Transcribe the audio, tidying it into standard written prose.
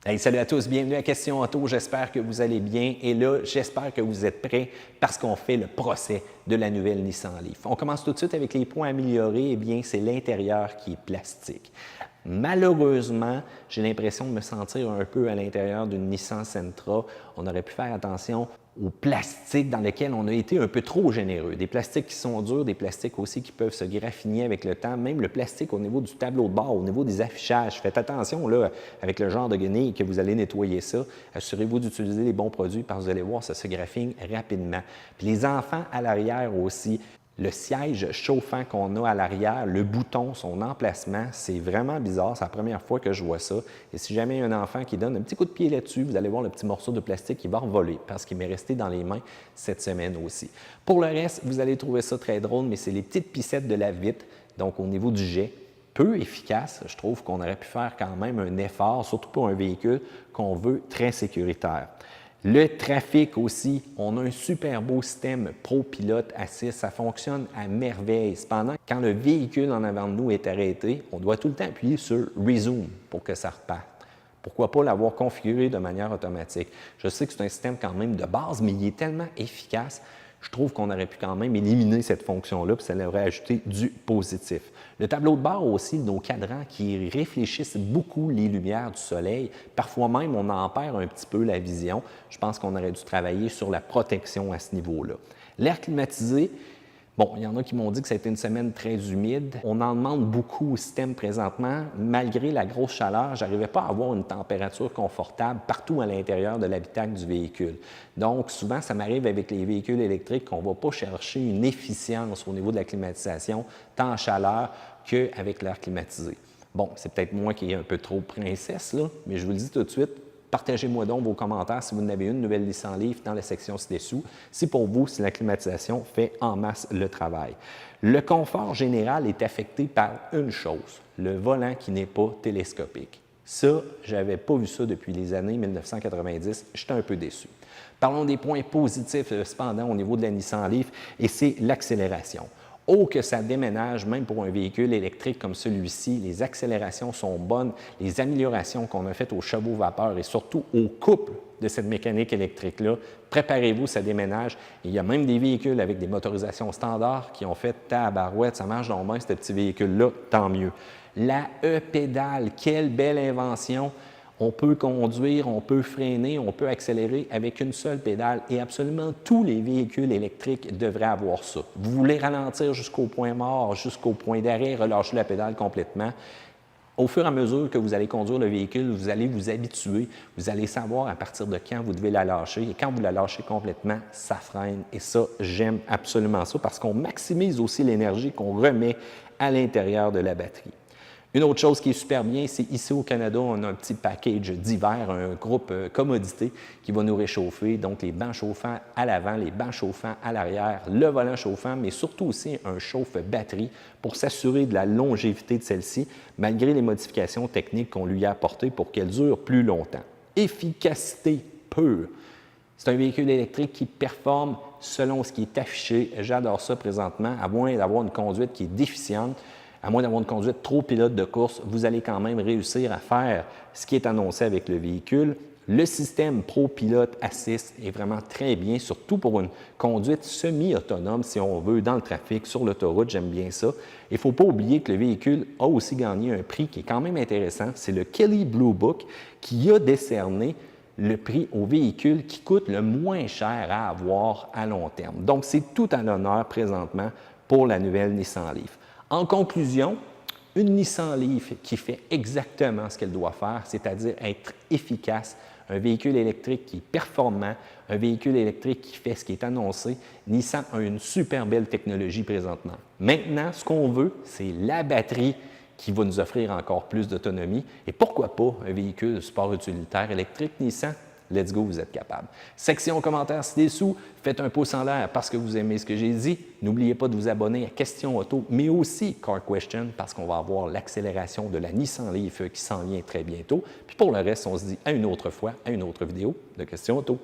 Hey, salut à tous, bienvenue à Question Auto. J'espère que vous allez bien et là, j'espère que vous êtes prêts parce qu'on fait le procès de la nouvelle Nissan Leaf. On commence tout de suite avec les points améliorés. Eh bien, c'est l'intérieur qui est plastique. Malheureusement, j'ai l'impression de me sentir un peu à l'intérieur d'une Nissan Sentra. On aurait pu faire attention aux plastiques dans lesquels on a été un peu trop généreux. Des plastiques qui sont durs, des plastiques aussi qui peuvent se graffiner avec le temps, même le plastique au niveau du tableau de bord, au niveau des affichages. Faites attention là, avec le genre de guenille que vous allez nettoyer ça. Assurez-vous d'utiliser les bons produits parce que vous allez voir, ça se graffine rapidement. Puis les enfants à l'arrière aussi. Le siège chauffant qu'on a à l'arrière, le bouton, son emplacement, c'est vraiment bizarre. C'est la première fois que je vois ça. Et si jamais il y a un enfant qui donne un petit coup de pied là-dessus, vous allez voir le petit morceau de plastique qui va revoler parce qu'il m'est resté dans les mains cette semaine aussi. Pour le reste, vous allez trouver ça très drôle, mais c'est les petites pissettes de la vitre, donc au niveau du jet. Peu efficace, je trouve qu'on aurait pu faire quand même un effort, surtout pour un véhicule qu'on veut très sécuritaire. Le trafic aussi, on a un super beau système ProPilot Assist, ça fonctionne à merveille. Cependant, quand le véhicule en avant de nous est arrêté, on doit tout le temps appuyer sur Resume pour que ça reparte. Pourquoi pas l'avoir configuré de manière automatique? Je sais que c'est un système quand même de base, mais il est tellement efficace, je trouve qu'on aurait pu quand même éliminer cette fonction-là, puis ça aurait ajouté du positif. Le tableau de bord aussi, nos cadrans qui réfléchissent beaucoup les lumières du soleil. Parfois même, on en perd un petit peu la vision. Je pense qu'on aurait dû travailler sur la protection à ce niveau-là. L'air climatisé, bon, il y en a qui m'ont dit que ça a été une semaine très humide. On en demande beaucoup au système présentement. Malgré la grosse chaleur, je n'arrivais pas à avoir une température confortable partout à l'intérieur de l'habitacle du véhicule. Donc, souvent, ça m'arrive avec les véhicules électriques qu'on ne va pas chercher une efficience au niveau de la climatisation, tant en chaleur qu'avec l'air climatisé. Bon, c'est peut-être moi qui est un peu trop princesse, là, mais je vous le dis tout de suite, partagez-moi donc vos commentaires si vous en avez une nouvelle Nissan Leaf dans la section ci-dessous. Si pour vous, si la climatisation fait en masse le travail. Le confort général est affecté par une chose, le volant qui n'est pas télescopique. Ça, je n'avais pas vu ça depuis les années 1990. J'étais un peu déçu. Parlons des points positifs cependant au niveau de la Nissan Leaf et c'est l'accélération. Oh, que ça déménage, même pour un véhicule électrique comme celui-ci, les accélérations sont bonnes, les améliorations qu'on a faites aux chevaux vapeur et surtout au couple de cette mécanique électrique-là, préparez-vous, ça déménage. Il y a même des véhicules avec des motorisations standards qui ont fait tabarouette, ça marche donc bien, ce petit véhicule-là, tant mieux. La E-pédale, quelle belle invention! On peut conduire, on peut freiner, on peut accélérer avec une seule pédale et absolument tous les véhicules électriques devraient avoir ça. Vous voulez ralentir jusqu'au point mort, jusqu'au point d'arrêt, relâcher la pédale complètement. Au fur et à mesure que vous allez conduire le véhicule, vous allez vous habituer, vous allez savoir à partir de quand vous devez la lâcher et quand vous la lâchez complètement, ça freine et ça, j'aime absolument ça parce qu'on maximise aussi l'énergie qu'on remet à l'intérieur de la batterie. Une autre chose qui est super bien, c'est ici au Canada, on a un petit package d'hiver, un groupe commodité qui va nous réchauffer. Donc, les bancs chauffants à l'avant, les bancs chauffants à l'arrière, le volant chauffant, mais surtout aussi un chauffe-batterie pour s'assurer de la longévité de celle-ci, malgré les modifications techniques qu'on lui a apportées pour qu'elle dure plus longtemps. Efficacité pure. C'est un véhicule électrique qui performe selon ce qui est affiché. J'adore ça présentement, à moins d'avoir une conduite qui est déficiente. À moins d'avoir une conduite trop pilote de course, vous allez quand même réussir à faire ce qui est annoncé avec le véhicule. Le système ProPilot Assist est vraiment très bien, surtout pour une conduite semi-autonome, si on veut, dans le trafic, sur l'autoroute, j'aime bien ça. Il ne faut pas oublier que le véhicule a aussi gagné un prix qui est quand même intéressant. C'est le Kelley Blue Book qui a décerné le prix au véhicule qui coûte le moins cher à avoir à long terme. Donc, c'est tout à l'honneur présentement pour la nouvelle Nissan Leaf. En conclusion, une Nissan Leaf qui fait exactement ce qu'elle doit faire, c'est-à-dire être efficace, un véhicule électrique qui est performant, un véhicule électrique qui fait ce qui est annoncé, Nissan a une super belle technologie présentement. Maintenant, ce qu'on veut, c'est la batterie qui va nous offrir encore plus d'autonomie et pourquoi pas un véhicule sport utilitaire électrique Nissan. Let's go, vous êtes capable. Section commentaires ci-dessous, faites un pouce en l'air parce que vous aimez ce que j'ai dit. N'oubliez pas de vous abonner à Question Auto, mais aussi Car Question parce qu'on va avoir l'accélération de la Nissan Leaf qui s'en vient très bientôt. Puis pour le reste, on se dit à une autre fois, à une autre vidéo de Question Auto.